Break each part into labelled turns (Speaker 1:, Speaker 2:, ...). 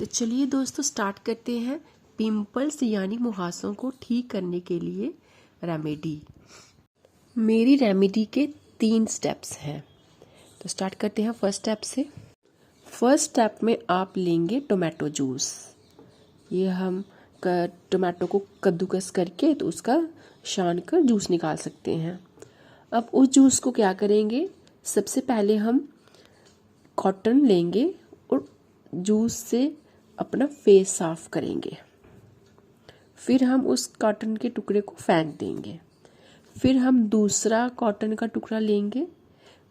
Speaker 1: तो चलिए दोस्तों स्टार्ट करते हैं पिंपल्स यानी मुहासों को ठीक करने के लिए रेमेडी। मेरी रेमेडी के 3 स्टेप्स हैं। तो स्टार्ट करते हैं फर्स्ट स्टेप से। फर्स्ट स्टेप में आप लेंगे टोमेटो जूस। ये हम टोमेटो को कद्दूकस करके तो उसका छान कर जूस निकाल सकते हैं। अब उस जूस को क्या करेंगे, सबसे पहले हम कॉटन लेंगे और जूस से अपना फेस साफ करेंगे। फिर हम उस कॉटन के टुकड़े को फेंक देंगे। फिर हम दूसरा कॉटन का टुकड़ा लेंगे,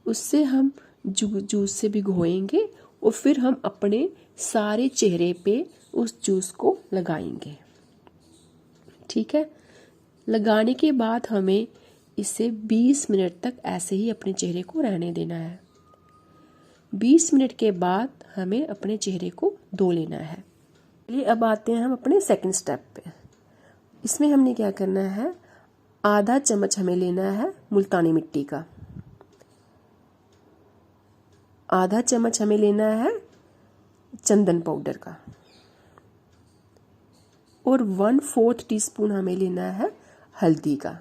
Speaker 1: उससे हम जूस से भिगोएंगे और फिर हम अपने सारे चेहरे पे उस जूस को लगाएंगे। ठीक है, लगाने के बाद हमें इसे 20 मिनट तक ऐसे ही अपने चेहरे को रहने देना है। 20 मिनट के बाद हमें अपने चेहरे को धो लेना है। चलिए अब आते हैं हम अपने सेकंड स्टेप पे। इसमें हमने क्या करना है, आधा चम्मच हमें लेना है मुल्तानी मिट्टी का, आधा चम्मच हमें लेना है चंदन पाउडर का और 1/4 टीस्पून हमें लेना है हल्दी का।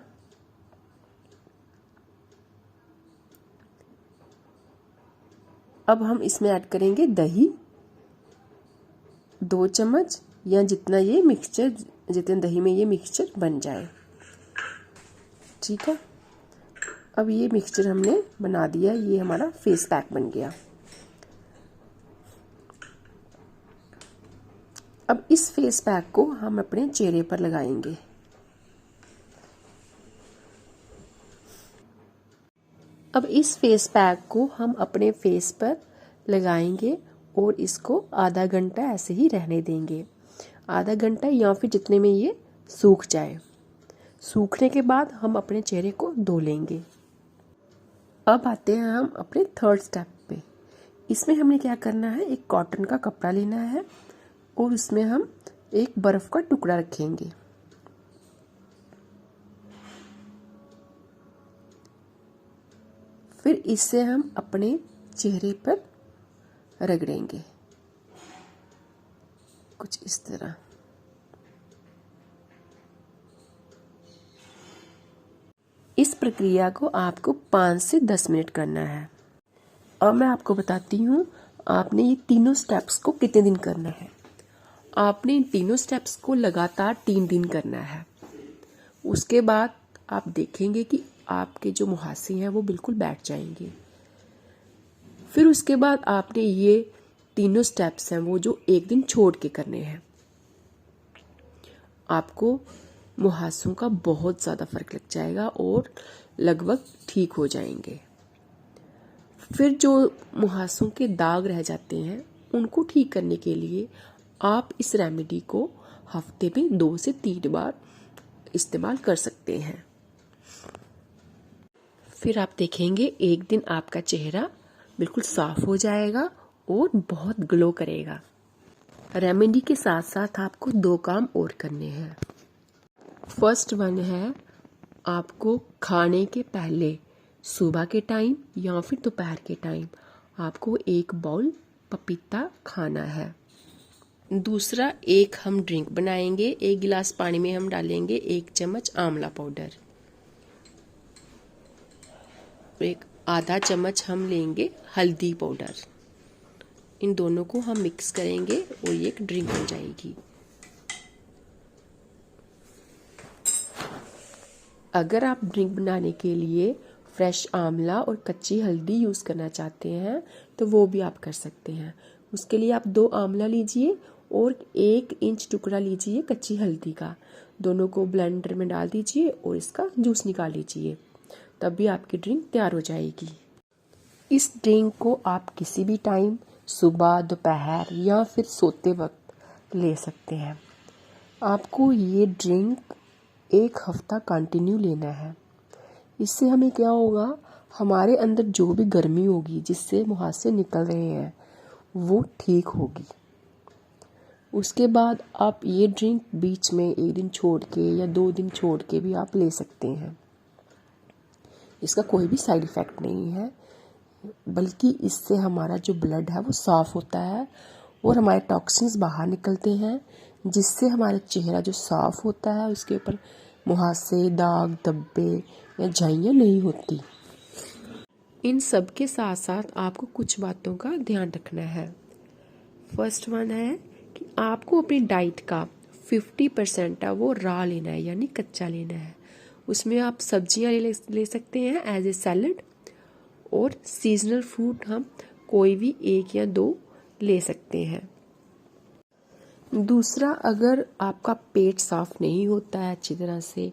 Speaker 1: अब हम इसमें ऐड करेंगे दही, 2 चम्मच या जितना ये मिक्सचर, जितने दही में ये मिक्सचर बन जाए। ठीक है, अब ये मिक्सचर हमने बना दिया, ये हमारा फेस पैक बन गया। अब इस फेस पैक को हम अपने चेहरे पर लगाएंगे। अब इस फेस पैक को हम अपने फेस पर लगाएंगे और इसको आधा घंटा ऐसे ही रहने देंगे। आधा घंटा या फिर जितने में ये सूख जाए। सूखने के बाद हम अपने चेहरे को धो लेंगे। अब आते हैं हम अपने थर्ड स्टेप पे। इसमें हमें क्या करना है, एक कॉटन का कपड़ा लेना है और उसमें हम एक बर्फ का टुकड़ा रखेंगे। फिर इससे हम अपने चेहरे पर रगड़ेंगे कुछ इस तरह। इस प्रक्रिया को आपको 5 से 10 मिनट करना है। अब मैं आपको बताती हूँ आपने ये तीनों स्टेप्स को कितने दिन करना है। आपने इन तीनों स्टेप्स को लगातार 3 दिन करना है। उसके बाद आप देखेंगे कि आपके जो मुहासे हैं वो बिल्कुल बैठ जाएंगे। फिर उसके बाद आपने ये तीनों स्टेप्स हैं वो जो एक दिन छोड़ के करने हैं। आपको मुहासों का बहुत ज़्यादा फर्क लग जाएगा और लगभग ठीक हो जाएंगे। फिर जो मुहासों के दाग रह जाते हैं उनको ठीक करने के लिए आप इस रेमेडी को हफ्ते में 2 से 3 बार इस्तेमाल कर सकते हैं। फिर आप देखेंगे एक दिन आपका चेहरा बिल्कुल साफ हो जाएगा और बहुत ग्लो करेगा। रेमेडी के साथ साथ आपको 2 काम और करने हैं। फर्स्ट वन है, आपको खाने के पहले सुबह के टाइम या फिर दोपहर के टाइम आपको 1 बाउल पपीता खाना है। दूसरा, एक हम ड्रिंक बनाएंगे। 1 गिलास पानी में हम डालेंगे 1 चम्मच आंवला पाउडर, एक आधा चम्मच हम लेंगे हल्दी पाउडर। इन दोनों को हम मिक्स करेंगे और ये एक ड्रिंक हो जाएगी। अगर आप ड्रिंक बनाने के लिए फ्रेश आंवला और कच्ची हल्दी यूज़ करना चाहते हैं तो वो भी आप कर सकते हैं। उसके लिए आप 2 आंवला लीजिए और 1 इंच टुकड़ा लीजिए कच्ची हल्दी का। दोनों को ब्लेंडर में डाल दीजिए और इसका जूस निकाल लीजिए, तब भी आपकी ड्रिंक तैयार हो जाएगी। इस ड्रिंक को आप किसी भी टाइम, सुबह, दोपहर या फिर सोते वक्त ले सकते हैं। आपको ये ड्रिंक 1 हफ्ता कंटिन्यू लेना है। इससे हमें क्या होगा, हमारे अंदर जो भी गर्मी होगी जिससे मुहासे निकल रहे हैं वो ठीक होगी। उसके बाद आप ये ड्रिंक बीच में 1 दिन छोड़ के या 2 दिन छोड़ के भी आप ले सकते हैं। इसका कोई भी साइड इफ़ेक्ट नहीं है, बल्कि इससे हमारा जो ब्लड है वो साफ़ होता है और हमारे टॉक्सिन्स बाहर निकलते हैं, जिससे हमारा चेहरा जो साफ होता है उसके ऊपर मुहासे, दाग, धब्बे या झाइयाँ नहीं होती। इन सब के साथ साथ आपको कुछ बातों का ध्यान रखना है। फर्स्ट वन है कि आपको अपनी डाइट का 50% है वो रॉ लेना है, यानी कच्चा लेना है। उसमें आप सब्जियां ले सकते हैं एज ए सैलड, और सीजनल फ्रूट हम कोई भी 1 या 2 ले सकते हैं। दूसरा, अगर आपका पेट साफ नहीं होता है अच्छी तरह से,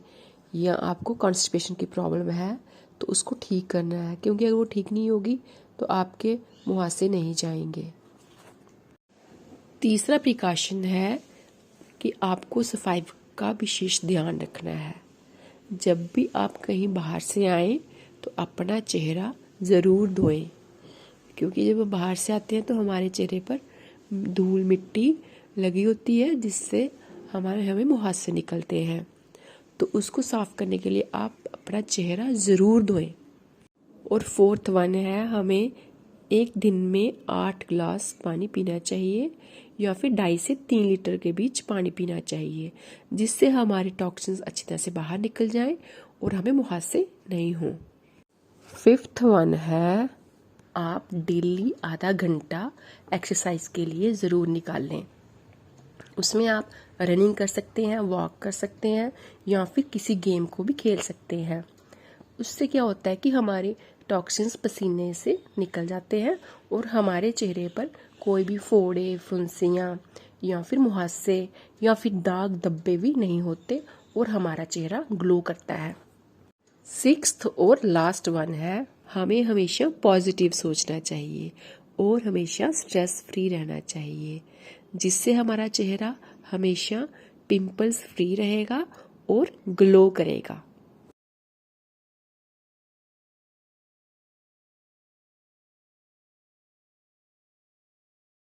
Speaker 1: या आपको कॉन्स्टिपेशन की प्रॉब्लम है, तो उसको ठीक करना है, क्योंकि अगर वो ठीक नहीं होगी तो आपके मुहासे नहीं जाएंगे। तीसरा प्रिकॉशन है कि आपको सफाई का विशेष ध्यान रखना है। जब भी आप कहीं बाहर से आएं तो अपना चेहरा ज़रूर धोएं, क्योंकि जब हम बाहर से आते हैं तो हमारे चेहरे पर धूल मिट्टी लगी होती है, जिससे हमें मुहासे निकलते हैं। तो उसको साफ करने के लिए आप अपना चेहरा ज़रूर धोएं। और फोर्थ वन है, हमें एक दिन में 8 गिलास पानी पीना चाहिए, या फिर 2.5 से 3 लीटर के बीच पानी पीना चाहिए, जिससे हमारे टॉक्सिन्स अच्छी तरह से बाहर निकल जाएं और हमें मुहासे नहीं हों। फिफ्थ वन है, आप डेली आधा घंटा एक्सरसाइज के लिए ज़रूर निकाल लें। उसमें आप रनिंग कर सकते हैं, वॉक कर सकते हैं, या फिर किसी गेम को भी खेल सकते हैं। उससे क्या होता है कि हमारे टॉक्सिन्स पसीने से निकल जाते हैं और हमारे चेहरे पर कोई भी फोड़े, फुंसियाँ या फिर मुहासे या फिर दाग धब्बे भी नहीं होते, और हमारा चेहरा ग्लो करता है। सिक्स्थ और लास्ट वन है, हमें हमेशा पॉजिटिव सोचना चाहिए और हमेशा स्ट्रेस फ्री रहना चाहिए, जिससे हमारा चेहरा हमेशा पिंपल्स फ्री रहेगा और ग्लो करेगा।